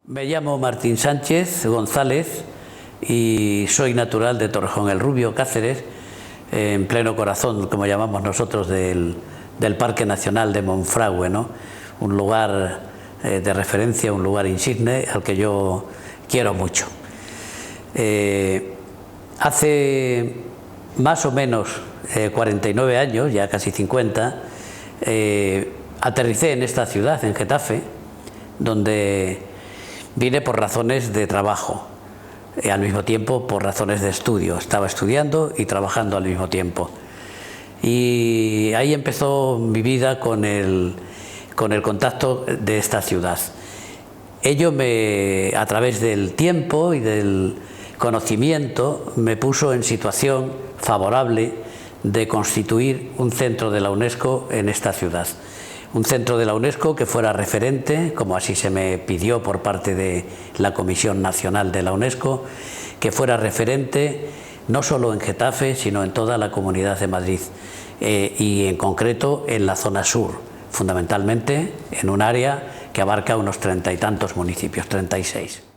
Me llamo Martín Sánchez González y soy natural de Torrejón el Rubio, Cáceres, en pleno corazón, como llamamos nosotros, del Parque Nacional de Monfragüe, ¿no? Un lugar de referencia, un lugar insigne al que yo quiero mucho. Hace más o menos 49 años, ya casi 50, aterricé en esta ciudad, en Getafe, donde vine por razones de trabajo y al mismo tiempo por razones de estudio. Estaba estudiando y trabajando al mismo tiempo. Y ahí empezó mi vida con el contacto de esta ciudad. Ello a través del tiempo y del conocimiento, me puso en situación favorable de constituir un centro de la UNESCO en esta ciudad. Un centro de la UNESCO que fuera referente, como así se me pidió por parte de la Comisión Nacional de la UNESCO, que fuera referente no solo en Getafe, sino en toda la Comunidad de Madrid y en concreto en la zona sur, fundamentalmente en un área que abarca unos 30 y tantos municipios, 36.